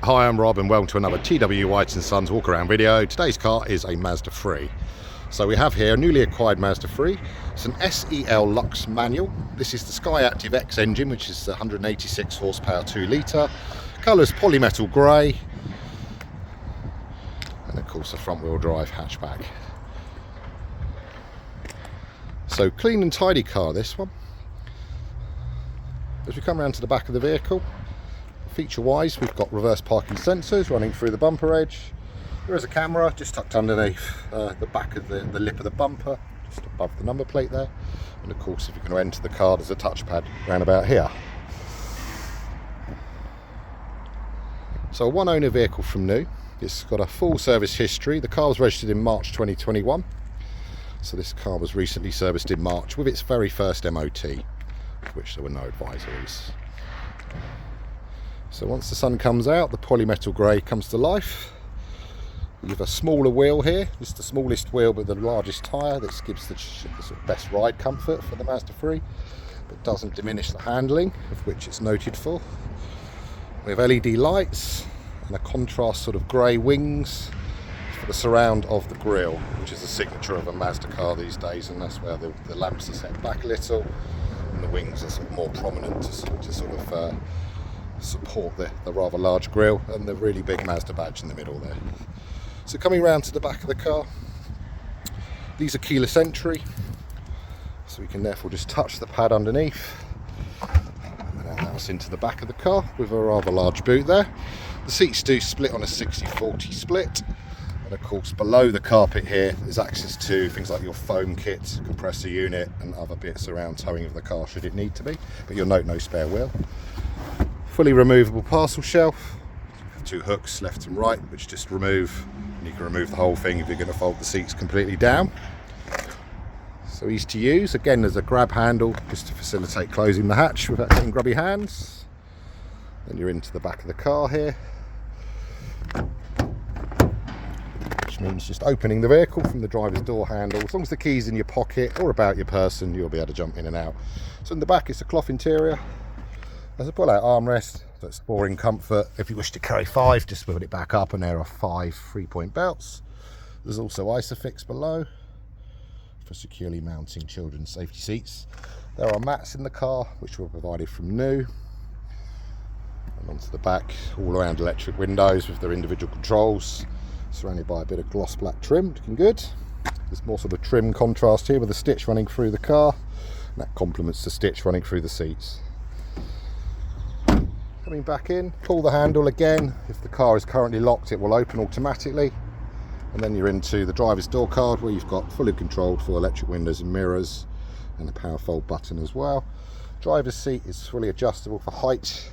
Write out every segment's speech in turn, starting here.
Hi, I'm Rob and welcome to another TW White & Sons walk around video. Today's car is a Mazda 3. So we have here a newly acquired Mazda 3. It's an SEL Lux manual. This is the SKYACTIV-X engine, which is 186 horsepower 2 litre. Colour's polymetal grey. And of course a front wheel drive hatchback. So clean and tidy car, this one. As we come around to the back of the vehicle, feature wise, we've got reverse parking sensors running through the bumper edge. There is a camera just tucked underneath the back of the lip of the bumper, just above the number plate there. And of course, if you're going to enter the car, there's a touchpad round about here. So a one owner vehicle from new. It's got a full service history. The car was registered in March 2021. So this car was recently serviced in March with its very first MOT, of which there were no advisories. So once the sun comes out, the polymetal grey comes to life. You have a smaller wheel here, just the smallest wheel but the largest tyre. This gives the sort of best ride comfort for the Mazda 3, but doesn't diminish the handling, of which it's noted for. We have LED lights and a contrast sort of grey wings for the surround of the grille, which is a signature of a Mazda car these days, and that's where the lamps are set back a little and the wings are sort of more prominent to sort of support the rather large grille and the really big Mazda badge in the middle there. So coming round to the back of the car, these are keyless entry, so we can therefore just touch the pad underneath and allow us into the back of the car with a rather large boot there. The seats do split on a 60-40 split, and of course below the carpet here there's access to things like your foam kit, compressor unit and other bits around towing of the car should it need to be, but you'll note no spare wheel. Fully removable parcel shelf, two hooks left and right which just remove, and you can remove the whole thing if you're going to fold the seats completely down. So easy to use. Again, there's a grab handle just to facilitate closing the hatch without getting grubby hands. Then you're into the back of the car here, which means just opening the vehicle from the driver's door handle. As long as the key's in your pocket or about your person, you'll be able to jump in and out. So in the back it's a cloth interior. There's a pull-out armrest that's boring comfort. If you wish to carry 5, just put it back up and there are 5 3-point belts. There's also Isofix below for securely mounting children's safety seats. There are mats in the car which were provided from new. And onto the back, all around electric windows with their individual controls, surrounded by a bit of gloss black trim, looking good. There's more sort of trim contrast here with the stitch running through the car, and that complements the stitch running through the seats. Coming back in, pull the handle again. If the car is currently locked, it will open automatically. And then you're into the driver's door card where you've got fully controlled full electric windows and mirrors and a power fold button as well. Driver's seat is fully adjustable for height,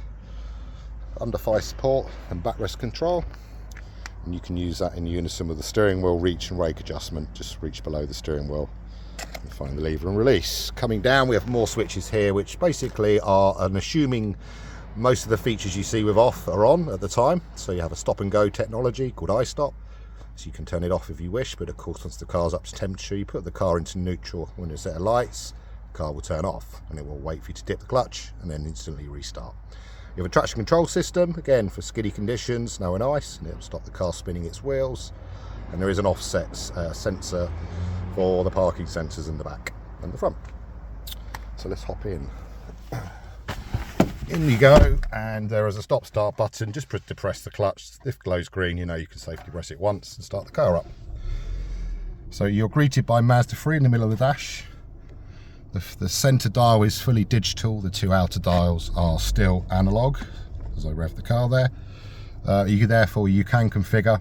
under thigh support and backrest control. And you can use that in unison with the steering wheel reach and rake adjustment. Just reach below the steering wheel and find the lever and release. Coming down, we have more switches here which basically are an assuming most of the features you see with off are on at the time. So you have a stop and go technology called iStop, so you can turn it off if you wish, but of course once the car's up to temperature, you put the car into neutral. When there's a set of lights, the car will turn off and it will wait for you to dip the clutch and then instantly restart. You have a traction control system, again for skiddy conditions, snow and ice, and it will stop the car spinning its wheels. And there is an offset sensor for the parking sensors in the back and the front. So let's hop in. In you go, and there is a stop start button. Just to press the clutch. If it glows green, you know you can safely press it once and start the car up. So you're greeted by Mazda 3 in the middle of the dash. The centre dial is fully digital. The 2 outer dials are still analog as I rev the car there. Therefore you can configure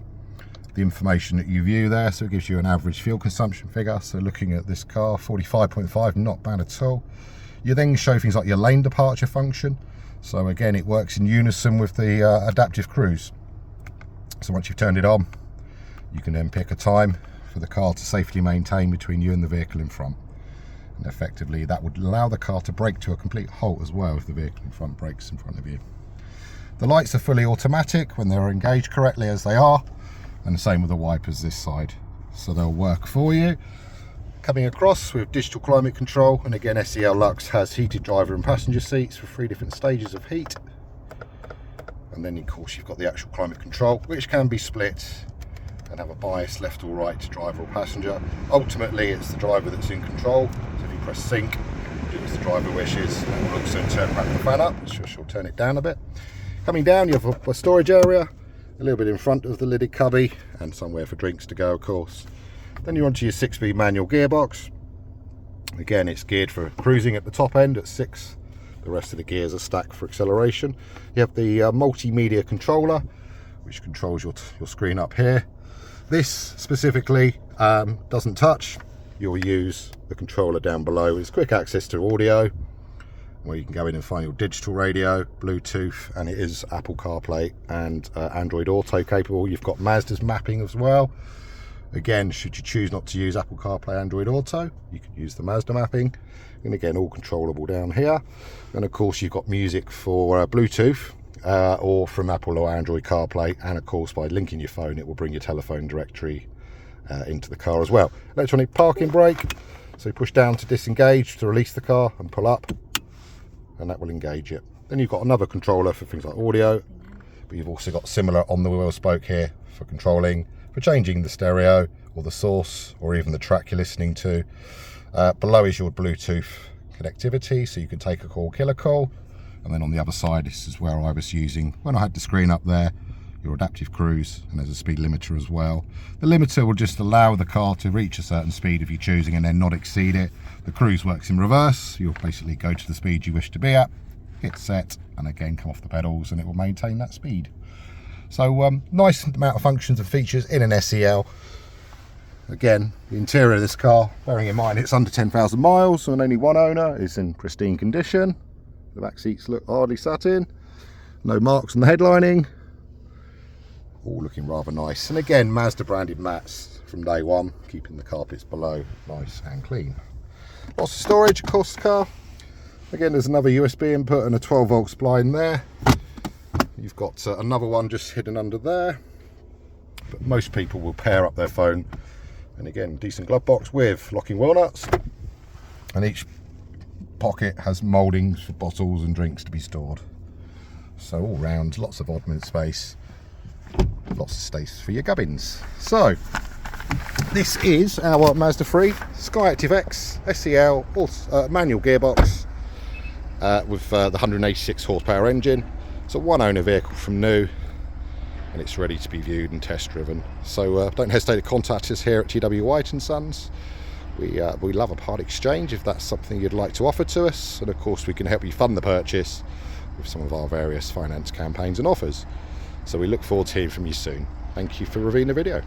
the information that you view there, so it gives you an average fuel consumption figure. So looking at this car, 45.5, not bad at all. You then show things like your lane departure function. So again, it works in unison with the adaptive cruise. So once you've turned it on, you can then pick a time for the car to safely maintain between you and the vehicle in front. And effectively, that would allow the car to brake to a complete halt as well if the vehicle in front brakes in front of you. The lights are fully automatic when they're engaged correctly, as they are, and the same with the wipers this side. So they'll work for you. Coming across with digital climate control, and again SEL Lux has heated driver and passenger seats with 3 different stages of heat. And then of course you've got the actual climate control, which can be split and have a bias left or right to driver or passenger. Ultimately it's the driver that's in control, so if you press sync, do as the driver wishes, and it will also turn back the fan up, she'll turn it down a bit. Coming down you have a storage area, a little bit in front of the lidded cubby, and somewhere for drinks to go of course. Then you're onto your 6-speed manual gearbox. Again, it's geared for cruising at the top end at 6. The rest of the gears are stacked for acceleration. You have the multimedia controller, which controls your screen up here. This specifically doesn't touch. You'll use the controller down below. It's quick access to audio, where you can go in and find your digital radio, Bluetooth, and it is Apple CarPlay and Android Auto capable. You've got Mazda's mapping as well. Again, should you choose not to use Apple CarPlay, Android Auto, you can use the Mazda mapping. And again, all controllable down here. And of course, you've got music for Bluetooth or from Apple or Android CarPlay. And of course, by linking your phone, it will bring your telephone directory into the car as well. Electronic parking brake. So push down to disengage to release the car and pull up, and that will engage it. Then you've got another controller for things like audio, but you've also got similar on the wheel spoke here for controlling, for changing the stereo or the source or even the track you're listening to. Below is your Bluetooth connectivity, so you can take a call, kill a call. And then on the other side, this is where I was using, when I had the screen up there, your adaptive cruise, and there's a speed limiter as well. The limiter will just allow the car to reach a certain speed if you're choosing and then not exceed it. The cruise works in reverse. You'll basically go to the speed you wish to be at, hit set, and again come off the pedals, and it will maintain that speed. So nice amount of functions and features in an SEL. Again, the interior of this car, bearing in mind it's under 10,000 miles and only one owner, is in pristine condition. The back seats look hardly sat in. No marks on the headlining. All looking rather nice. And again, Mazda branded mats from day one, keeping the carpets below nice and clean. Lots of storage across the car. Again, there's another USB input and a 12-volt supply in there. You've got another one just hidden under there. But most people will pair up their phone. And again, decent glove box with locking wheel nuts. And each pocket has mouldings for bottles and drinks to be stored. So all round, lots of oddment space. Lots of space for your gubbins. So this is our Mazda 3 SKYACTIV-X SEL manual gearbox with the 186 horsepower engine. It's a one owner vehicle from new, and it's ready to be viewed and test driven. So don't hesitate to contact us here at TW White & Sons. We love a part exchange if that's something you'd like to offer to us, and of course we can help you fund the purchase with some of our various finance campaigns and offers. So we look forward to hearing from you soon. Thank you for reviewing the video.